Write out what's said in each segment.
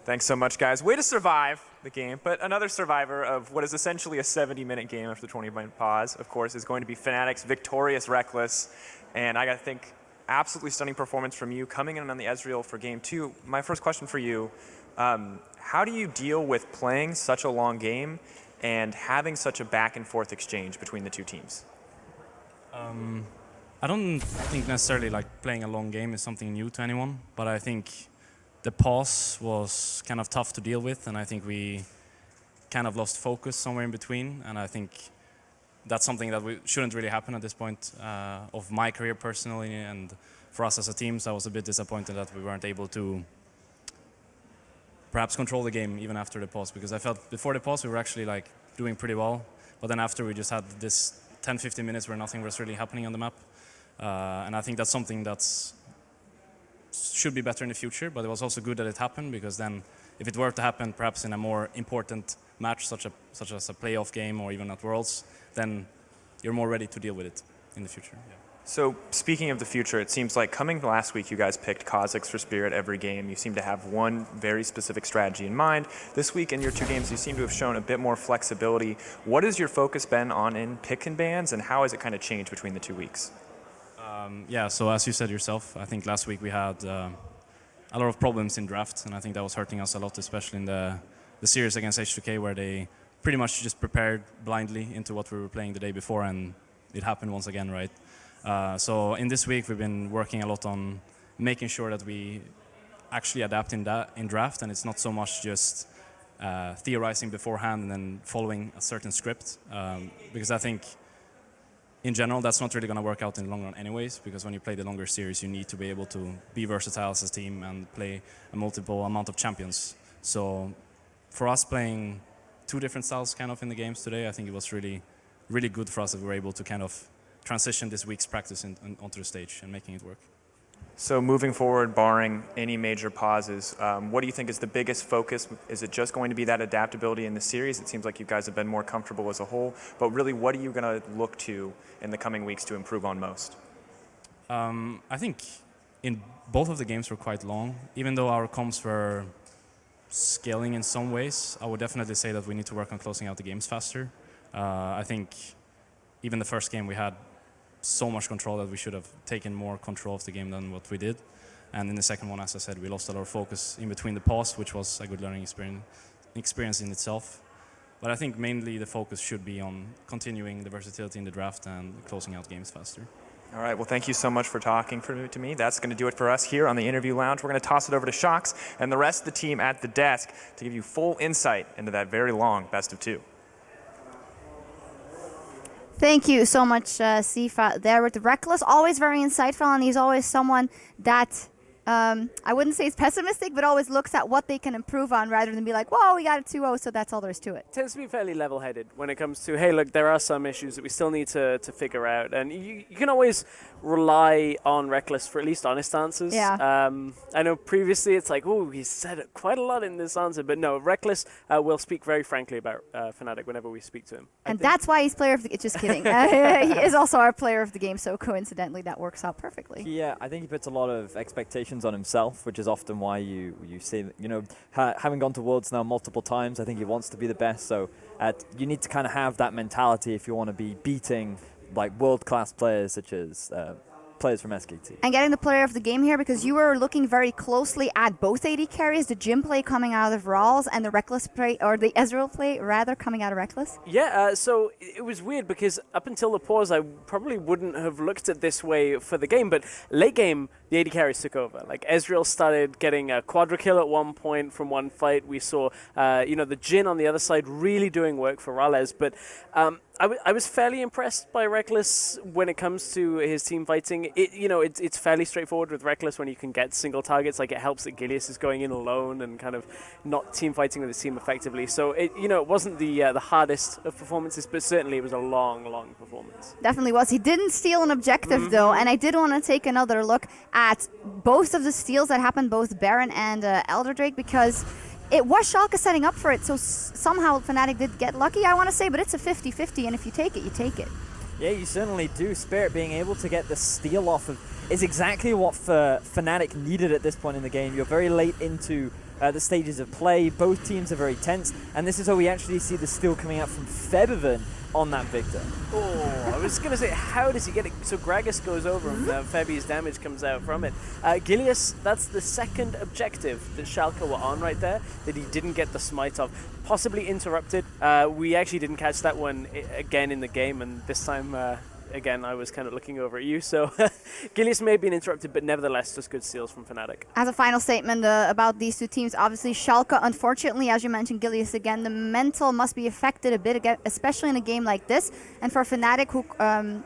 Thanks so much, guys. Way to survive the game, but another survivor of what is essentially a 70-minute game after the 20-minute pause, of course, is going to be Fnatic's victorious Reckless. And I got to think, absolutely stunning performance from you coming in on the Ezreal for game 2. My first question for you, how do you deal with playing such a long game and having such a back-and-forth exchange between the two teams? I don't think necessarily like playing a long game is something new to anyone, but I think the pause was kind of tough to deal with, and I think we kind of lost focus somewhere in between, and I think that's something that shouldn't really happen at this point of my career personally, and for us as a team, so I was a bit disappointed that we weren't able to perhaps control the game even after the pause, because I felt before the pause we were actually like doing pretty well, but then after we just had this 10-15 minutes where nothing was really happening on the map, and I think that's something that's should be better in the future, but it was also good that it happened, because then if it were to happen perhaps in a more important match such as a playoff game or even at Worlds, then you're more ready to deal with it in the future. Yeah. So speaking of the future, it seems like coming last week you guys picked Kha'Zix for Spirit every game. You seem to have one very specific strategy in mind. This week in your 2 games you seem to have shown a bit more flexibility. What has your focus been on in pick and bans, and how has it kind of changed between the 2 weeks? Yeah, so as you said yourself, I think last week we had a lot of problems in draft, and I think that was hurting us a lot, especially in the series against H2K, where they pretty much just prepared blindly into what we were playing the day before, and it happened once again, right? So in this week we've been working a lot on making sure that we actually adapt in draft, and it's not so much just theorizing beforehand and then following a certain script, because I think in general, that's not really going to work out in the long run anyways, because when you play the longer series, you need to be able to be versatile as a team and play a multiple amount of champions. So for us playing 2 different styles kind of in the games today, I think it was really, really good for us that we were able to kind of transition this week's practice onto the stage and making it work. So moving forward, barring any major pauses, what do you think is the biggest focus? Is it just going to be that adaptability in the series? It seems like you guys have been more comfortable as a whole, but really what are you going to look to in the coming weeks to improve on most? I think in both of the games were quite long. Even though our comps were scaling in some ways, I would definitely say that we need to work on closing out the games faster. I think even the first game we had so much control that we should have taken more control of the game than what we did. And in the second one, as I said, we lost a lot of focus in between the pause, which was a good learning experience in itself. But I think mainly the focus should be on continuing the versatility in the draft and closing out games faster. All right, well, thank you so much for talking to me. That's going to do it for us here on the Interview Lounge. We're going to toss it over to Shox and the rest of the team at the desk to give you full insight into that very long best of 2. Thank you so much, Sifa, there with Reckless. Always very insightful, and he's always someone that I wouldn't say is pessimistic, but always looks at what they can improve on rather than be like, whoa, we got a 2-0, so that's all there is to it. Tends to be fairly level-headed when it comes to, hey, look, there are some issues that we still need to figure out. And you can always rely on Reckless for at least honest answers. Yeah. I know previously it's like, oh, he said quite a lot in this answer, but no, Reckless will speak very frankly about Fnatic whenever we speak to him. And that's why he's player of the game. Just kidding. He is also our player of the game, so coincidentally that works out perfectly. Yeah, I think he puts a lot of expectations on himself, which is often why you say, you know, having gone to Worlds now multiple times, I think he wants to be the best, so you need to kind of have that mentality if you want to be beating like world-class players such as players from SKT. And getting the player of the game here, because you were looking very closely at both AD carries, the Jim play coming out of Rawls and the Reckless play, or the Ezreal play rather, coming out of Reckless. Yeah, so it was weird because up until the pause I probably wouldn't have looked at this way for the game, but late game the AD carries took over. Like Ezreal started getting a quadra kill at one point from one fight. We saw the Jhin on the other side really doing work for Rales, but I was fairly impressed by Reckless when it comes to his team fighting. It's fairly straightforward with Reckless when you can get single targets. Like, it helps that Gilius is going in alone and kind of not team fighting with his team effectively. So it wasn't the hardest of performances, but certainly it was a long, long performance. Definitely was. He didn't steal an objective though, and I did want to take another look at both of the steals that happened, both Baron and Elder Drake, because it was Schalke setting up for it, so somehow Fnatic did get lucky, I want to say, but it's a 50-50, and if you take it, you take it. Yeah, you certainly do. Spirit being able to get the steal off of is exactly what Fnatic needed at this point in the game. You're very late into the stages of play. Both teams are very tense, and this is how we actually see the steal coming out from Febiven on that Victor. Oh, I was going to say, how does he get it? So Gragas goes over him, Febi's damage comes out from it. Gilius, that's the second objective that Schalke were on right there, that he didn't get the smite of. Possibly interrupted. We actually didn't catch that one again in the game, and this time, again, I was kind of looking over at you. So Gilius may have been interrupted, but nevertheless, just good steals from Fnatic. As a final statement about these two teams, obviously Schalke, unfortunately, as you mentioned, Gilius again, the mental must be affected a bit, again, especially in a game like this. And for Fnatic, who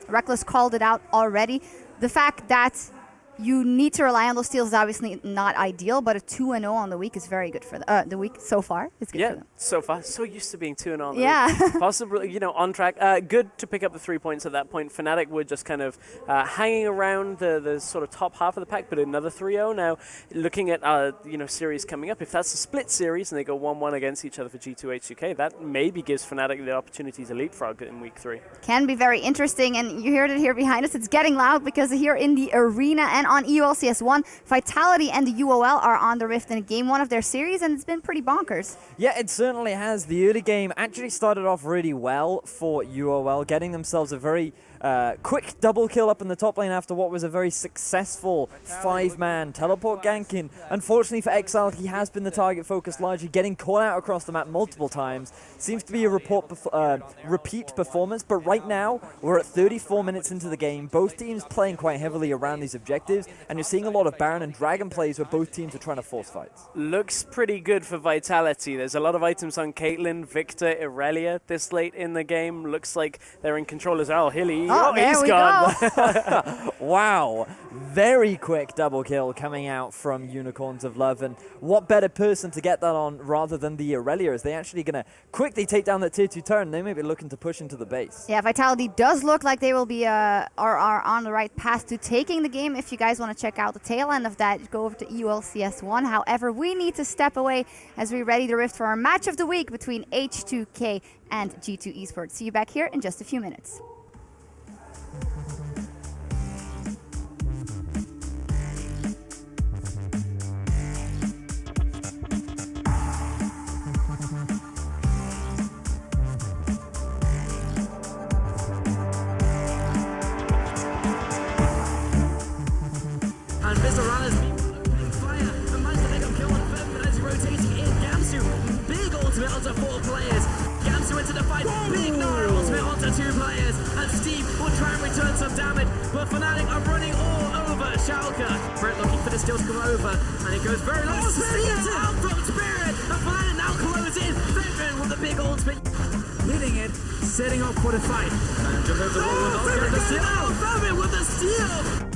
Reckless called it out already, the fact that you need to rely on those steals is obviously not ideal, but a 2-0 on the week is very good for the week so far. It's good for them. So far. So used to being 2-0 on the week. Possibly, you know, on track. Good to pick up the 3 points at that point. Fnatic were just kind of hanging around the sort of top half of the pack, but another 3-0 now. Looking at, you know, series coming up, if that's a split series and they go 1-1 against each other for G2 H2K, that maybe gives Fnatic the opportunity to leapfrog in week 3. Can be very interesting, and you heard it here behind us. It's getting loud because here in the arena and on LCS 1, Vitality and the UOL are on the Rift in game 1 of their series, and it's been pretty bonkers. Yeah, it certainly has. The early game actually started off really well for UOL, getting themselves a very quick double kill up in the top lane after what was a very successful 5-man teleport gank. And unfortunately for Exile, he has been the target focus largely, getting caught out across the map multiple times. Seems to be a repeat performance, but right now we're at 34 minutes into the game. Both teams playing quite heavily around these objectives, and you're seeing a lot of Baron and Dragon plays where both teams are trying to force fights. Looks pretty good for Vitality. There's a lot of items on Caitlyn, Victor, Irelia this late in the game. Looks like they're in control as well. Hilly. Oh, he's gone. Wow. Very quick double kill coming out from Unicorns of Love. And what better person to get that on rather than the Irelia? Is they actually going to quickly take down that tier 2 turn? They may be looking to push into the base. Yeah, Vitality does look like they will be are on the right path to taking the game. If you guys want to check out the tail end of that, go over to LCS 1. However, we need to step away as we ready the Rift for our match of the week between H2K and G2 Esports. See you back here in just a few minutes. And Mr. Runner's opening fire and managed to pick up kill on Feb, but as he's rotating in, Gamsu, big ultimate onto 4 players. Gamsu into the fight, big Nora ultimate onto 2 players, and Steve will try and return some damage, but Fnatic are running all over Schalke. Brett looking for the steal to come over, and it goes very low. Spirit out from Spirit, and Fnatic now close in. Febin with the big ultimate, leading it, setting up for the fight. And delivers the steal. Febin with the steal.